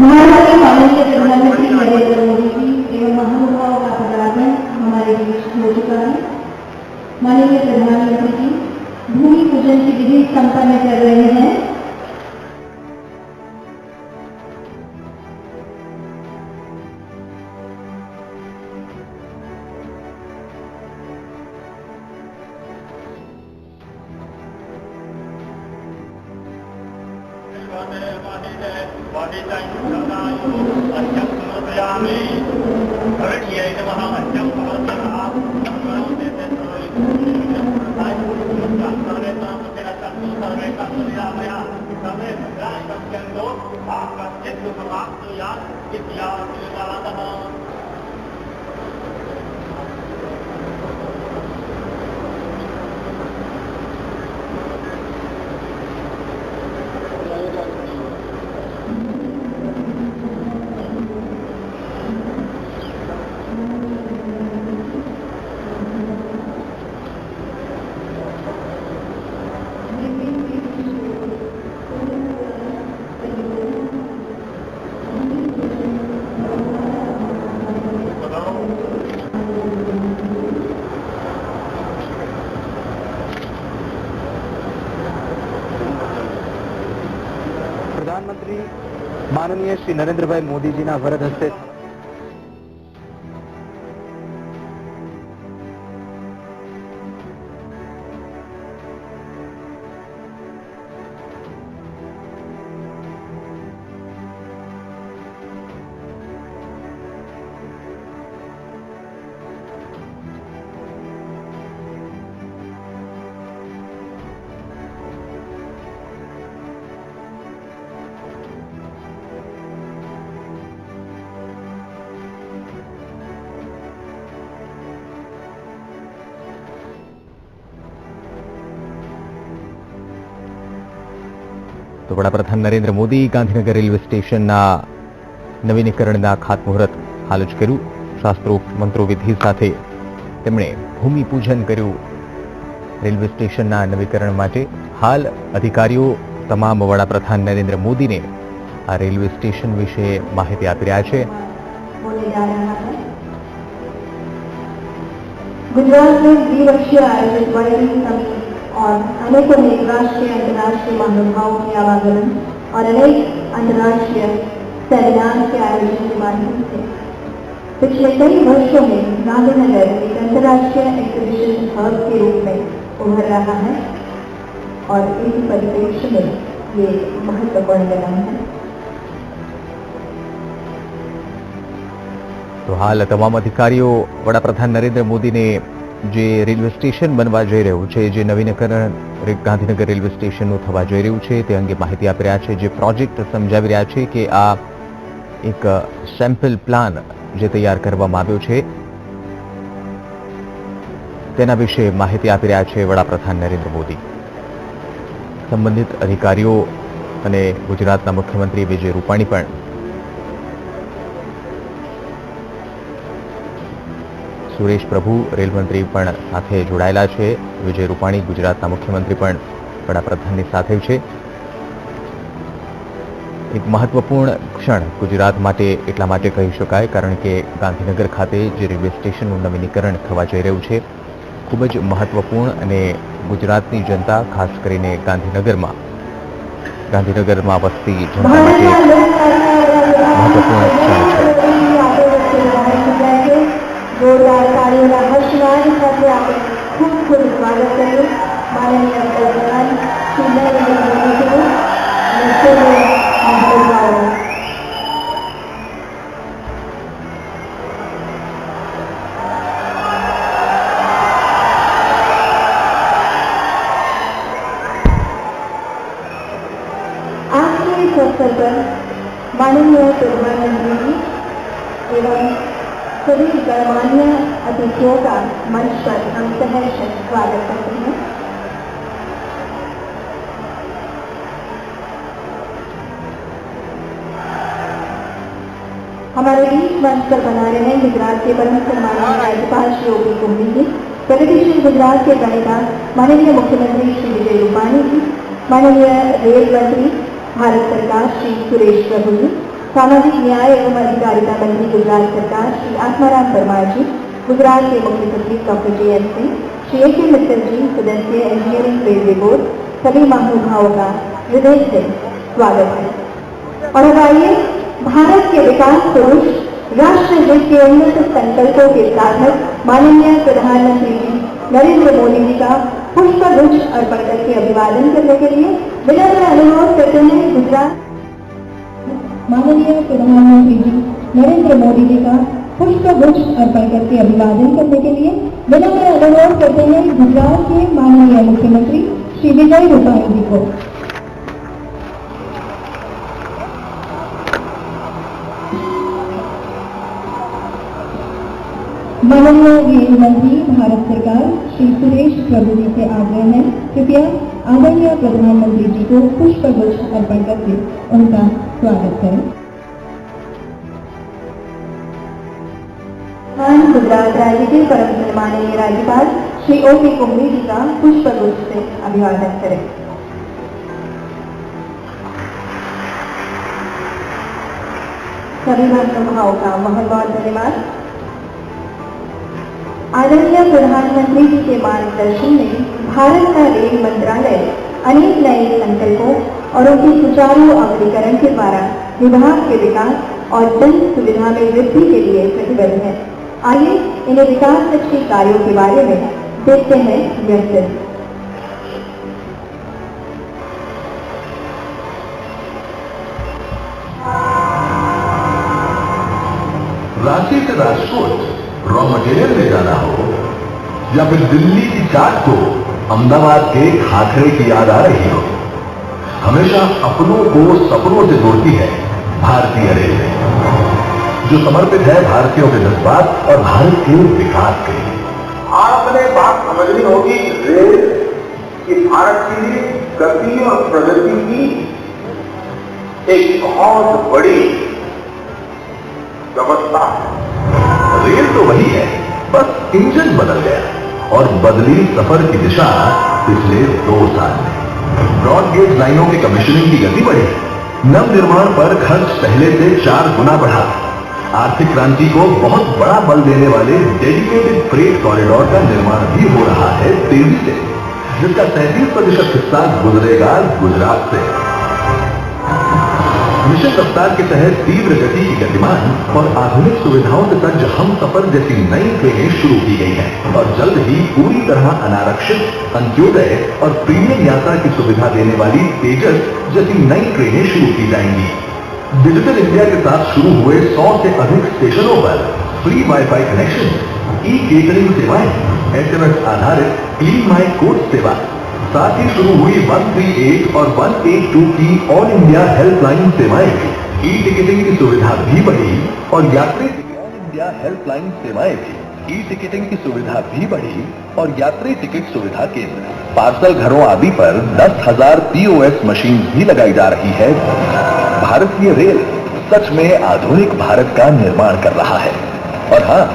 भारत के माननीय प्रधानमंत्री नरेंद्र मोदी जी एवं महानुभावों का पदार्पण हमारे बीच हो चुका है। माननीय प्रधानमंत्री जी भूमि पूजन की विधि संपन्न कर रहे हैं। प्रधानमंत्री माननीय श्री नरेंद्रभाई मोदी जी ना वरद हस्ते તો વડાપ્રધાન નરેન્દ્ર મોદી ગાંધીનગર રેલવે સ્ટેશનના નવીનીકરણના ખાતમુહૂર્ત હાલ જ કર્યું. શાસ્ત્રોક્ત મંત્રોવિધિ સાથે તેમણે ભૂમિપૂજન કર્યું રેલવે સ્ટેશનના નવીકરણ માટે. હાલ અધિકારીઓ તમામ વડાપ્રધાન નરેન્દ્ર મોદીને આ રેલવે સ્ટેશન વિશે માહિતી આપી રહ્યા છે. गुजरात में द्विवर्षीय आयोजित वर्ल्ड समिट और अनेकों राष्ट्रीय अंतर्राष्ट्रीय महानुभावों के आवागमन और अनेक अंतर्राष्ट्रीय सेमिनार के आयोजन के माध्यम से पिछले कई वर्षों में गांधीनगर एक अंतर्राष्ट्रीय एग्जीबिशन हब के रूप में उभर रहा है और इस परिप्रेक्ष्य में ये महत्वपूर्ण कदम है. તો હાલ તમામ અધિકારીઓ વડાપ્રધાન નરેન્દ્ર મોદીને જે રેલવે સ્ટેશન બનવા જઈ રહ્યું છે, જે નવીનીકરણ ગાંધીનગર રેલવે સ્ટેશનનું થવા જઈ રહ્યું છે તે અંગે માહિતી આપી રહ્યા છે. જે પ્રોજેક્ટ સમજાવી રહ્યા છે કે આ એક સેમ્પલ પ્લાન જે તૈયાર કરવામાં આવ્યો છે તેના વિશે માહિતી આપી રહ્યા છે વડાપ્રધાન નરેન્દ્ર મોદી. સંબંધિત અધિકારીઓ અને ગુજરાતના મુખ્યમંત્રી વિજય રૂપાણી પણ સુરેશ પ્રભુ રેલમંત્રી પણ સાથે જોડાયેલા છે. વિજય રૂપાણી ગુજરાતના મુખ્યમંત્રી પણ વડાપ્રધાનની સાથે છે. એક મહત્વપૂર્ણ ક્ષણ ગુજરાત માટે એટલા માટે કહી શકાય કારણ કે ગાંધીનગર ખાતે જે રેલવે સ્ટેશનનું નવીનીકરણ થવા જઈ રહ્યું છે ખૂબ જ મહત્વપૂર્ણ અને ગુજરાતની જનતા ખાસ કરીને ગાંધીનગરમાં વસતી જનતા માટે મહત્વપૂર્ણ ક્ષણ છે. जोरदार तालियों हर्षवाद સાથે આપણે ખૂબ ખૂબ સ્વાગત કર્યું માનનીય પ્રધાન શ્રી નરેન્દ્ર મોદીજીનું અને સૌને મહાનુભાવો. आज के इस अवसर पर माननीय प्रधानमंत्री जी एवं सभी गणमान्य अतिथियों का मंच पर हम सहर्ष स्वागत करते हैं. हमारे बीच मंच पर बना रहे हैं गुजरात के परम सम्मानित राज्यपाल श्री योगी कोहली जी, प्रगतिशील गुजरात के प्रणेता माननीय मुख्यमंत्री श्री विजय रूपाणी जी, माननीय रेल मंत्री भारत सरकार श्री सुरेश प्रभु जी, सामाजिक न्याय एवं अधिकारिता मंत्री गुजरात सरकार श्री आत्माराम परमार जी, गुजरात के मुख्य सचिव doctor JN Singh, Shri AK Mittal ji, सदस्य इंजीनियरिंग रेलवे बोर्ड, सभी महानुभावों का हृदय से स्वागत है। और अब आइए भारत के विकास पुरुष, राष्ट्र हित के उन्नत संकल्पों के साधक माननीय प्रधानमंत्री जी नरेंद्र मोदी जी का पुष्प गुच्छ अर्पण करके अभिवादन करने के लिए विनम्र अनुरोध करते हैं। गुजरात माननीय प्रधानमंत्री जी नरेंद्र मोदी जी का पुष्प गुच्छ अर्पण करके अभिवादन करने के लिए विनम्र अनुरोध करते हैं गुजरात के माननीय मुख्यमंत्री श्री विजय रूपाणी जी को। माननीय रेल मंत्री भारत सरकार श्री सुरेश प्रभु जी से आग्रह है, कृपया आदरणीय प्रधानमंत्री जी को पुष्प गुच्छ अर्पण करके उनका स्वागत करें। गुजरात राज्य के परम सम्माननीय राज्यपाल श्री O.P. कुंबले जी का पुष्प गुच्छ से अभिवादन करें। सभी महानुभावों का बहुत बहुत धन्यवाद। आदरणीय प्रधानमंत्री जी के मार्गदर्शन में भारत का रेल मंत्रालय अनेक नए संकल्पों और उनके सुचारू अमलीकरण के द्वारा विभाग के विकास और जन सुविधा में वृद्धि के लिए प्रतिबद्ध है। आइए इन्हें विकासलक्षी कार्यों के बारे में देखते हैं यह फिल्म। रांची से राजकोट रॉ मटेरियल ले जाना हो या फिर दिल्ली की चाट को अहमदाबाद के खाखरे की याद आ रही हो, हमेशा अपनों को सपनों से जोड़ती है भारतीय रेलवे, जो समर्पित है भारतीयों के जज्बात और भारत के विकास के लिए। आपने बात समझनी होगी, रेल की भारत की गति और प्रगति की एक बहुत बड़ी व्यवस्था है। रेल तो वही है, बस इंजन बदल गया और बदली सफर की दिशा पिछले 2 साल में। ब्रॉड गेज लाइनों की कमीशनिंग की गति बढ़ी, नव निर्माण पर खर्च पहले से 4 गुना बढ़ा, आर्थिक क्रांति को बहुत बड़ा बल देने वाले डेडिकेटेड फ्रेट कॉरिडोर का निर्माण भी हो रहा है तेजी से, जिसका 37% हिस्सा गुजरेगा गुजरात से। मिशन रफ्तार के तहत तीव्र गति की गतिमान और आधुनिक सुविधाओं से सज्ज हम सफर जैसी नई ट्रेनें शुरू की गई हैं और जल्द ही पूरी तरह अनारक्षित अंत्योदय और प्रीमियम यात्रा की सुविधा देने वाली तेजस जैसी नई ट्रेनें शुरू की जाएंगी। डिजिटल इंडिया के साथ शुरू हुए 100 से अधिक स्टेशनों पर फ्री वाईफाई कनेक्शन, ई केटरिंग सेवाएं, SMS आधारित क्लीन माई कोड सेवा, साथ ही शुरू हुई 138 और 182 की ऑल इंडिया हेल्पलाइन सेवाएं भी, ई टिकटिंग की सुविधा भी बढ़ी और यात्री ऑल इंडिया हेल्पलाइन सेवाएं भी, ई टिकटिंग की सुविधा भी बढ़ी और यात्री टिकट सुविधा केंद्र, पार्सल घरों आदि पर 10,000 POS मशीन भी लगाई जा रही है। भारतीय रेल सच में आधुनिक भारत का निर्माण कर रहा है। और हाँ,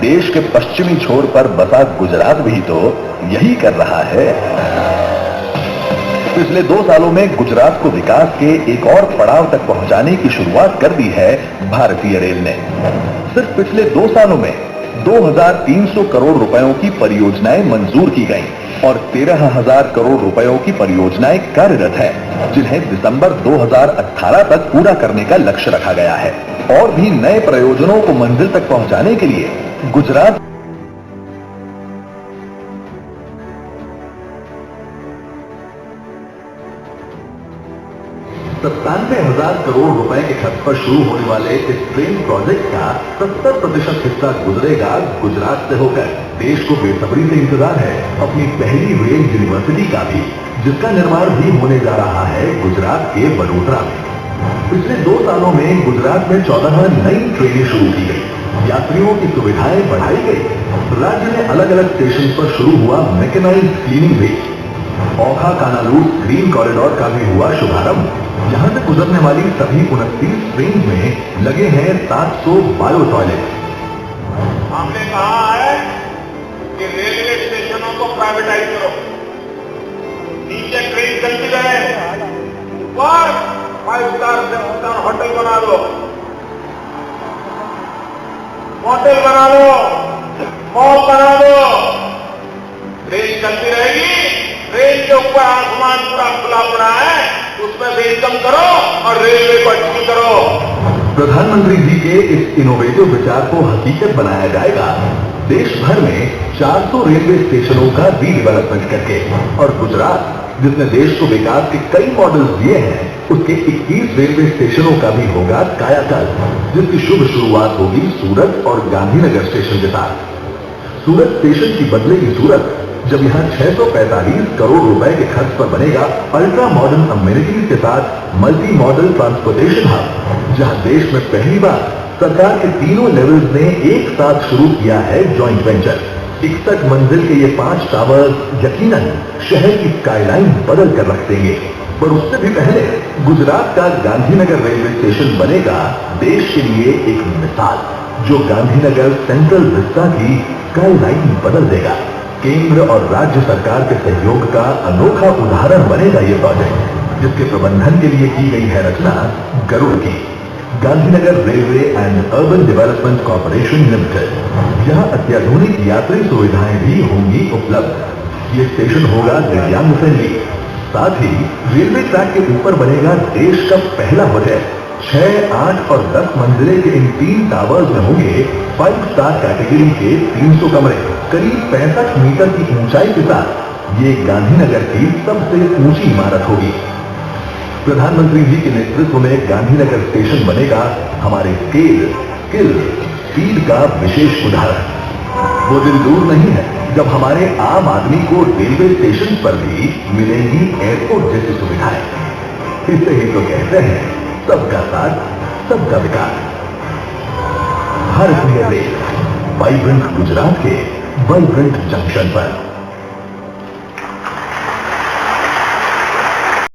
देश के पश्चिमी छोर पर बसा गुजरात भी तो यही कर रहा है। पिछले 2 सालों में गुजरात को विकास के एक और पड़ाव तक पहुंचाने की शुरुआत कर दी है भारतीय रेल ने। सिर्फ पिछले 2 सालों में 2,300 करोड़ रुपयों की परियोजनाएं मंजूर की गईं और 13,000 करोड़ रुपयों की परियोजनाएं कार्यरत हैं, जिन्हें दिसंबर 2018 तक पूरा करने का लक्ष्य रखा गया है। और भी नए प्रयोजनों को मंजिल तक पहुंचाने के लिए गुजरात 97,000 करोड़ रुपए के खर्च पर शुरू होने वाले इस ट्रेन प्रोजेक्ट का 70% हिस्सा गुजरेगा गुजरात से होकर। देश को बेसब्री से इंतजार है अपनी पहली रेल यूनिवर्सिटी का भी, जिसका निर्माण भी होने जा रहा है गुजरात के वडोदरा में। पिछले 2 सालों में गुजरात में 14 नई ट्रेनें शुरू की गई, यात्रियों की सुविधाएं बढ़ाई गई। राज्य में अलग अलग स्टेशन पर शुरू हुआ मैकेनाइज्ड क्लीनिंग भी। ओखा कानालूर ग्रीन कॉरिडोर का भी हुआ शुभारंभ। यहाँ से गुजरने वाली सभी 29 ट्रेन में लगे हैं 700 बायो टॉयलेट। हमने कहा है कि रेलवे स्टेशनों को प्राइवेटाइज करो, नीचे ट्रेन चलती रहे, ऊपर 5 स्टार होटल बना लो, मोटेल बना लो, मॉल बना लो, ट्रेन चलती रहेगी। ट्रेन के ऊपर आसमान पूरा खुला पड़ा है, उसमें से इनकम करो और रेलवे को अच्छी करो। प्रधानमंत्री जी के इस इनोवेटिव विचार को हकीकत बनाया जाएगा देश भर में 400 रेलवे स्टेशनों का रीडेवलपमेंट करके। और गुजरात, जिसने देश को विकास के कई मॉडल्स दिए हैं, उसके 21 रेलवे स्टेशनों का भी होगा कायाकल्प, जिसकी शुभ शुरुआत होगी सूरत और गांधीनगर स्टेशन के साथ। सूरत स्टेशन की बदलेगी सूरत, जब यहाँ 645 करोड़ रुपए के खर्च पर बनेगा अल्ट्रा मॉडर्न अम्यूनिटीज के साथ मल्टी मॉडल ट्रांसपोर्टेशन हब, जहाँ देश में पहली बार सरकार के तीनों लेवल्स ने एक साथ शुरू किया है जॉइंट वेंचर। 61 मंजिल के ये 5 टावर्स यकीनन शहर की स्काईलाइन बदल कर रख देंगे। पर उससे भी पहले गुजरात का गांधीनगर रेलवे स्टेशन बनेगा देश के लिए एक मिसाल, जो गांधीनगर सेंट्रल विस्टा की स्काईलाइन बदल देगा। केंद्र और राज्य सरकार के सहयोग का अनोखा उदाहरण बनेगा ये प्रोजेक्ट, जिसके प्रबंधन के लिए की गई है रचना गरुड़ की, Gandhinagar railway and urban development corporation limited. यहाँ अत्याधुनिक यात्री सुविधाएं भी होंगी उपलब्ध। ये स्टेशन होगा दिव्यांग फ्रेंडली। साथ ही रेलवे ट्रैक के ऊपर बनेगा देश का पहला होटल। 6, 8 और 10 मंजिले के इन 3 टावर्स में होंगे 5 स्टार कैटेगरी के 300 कमरे। करीब 65 मीटर की ऊंचाई के साथ ये गांधीनगर की सबसे ऊंची इमारत होगी। प्रधानमंत्री जी के नेतृत्व में गांधीनगर स्टेशन बनेगा हमारे स्केल, स्किल, स्पीड का विशेष उदाहरण। वो दिन दूर नहीं है जब हमारे आम आदमी को रेलवे स्टेशन पर भी मिलेंगी एयरपोर्ट जैसी सुविधाएं। इससे ही तो कहते हैं सबका साथ, सबका विकास। भारतीय रेल, वाइब्रेंट गुजरात के वाइब्रेंट जंक्शन पर।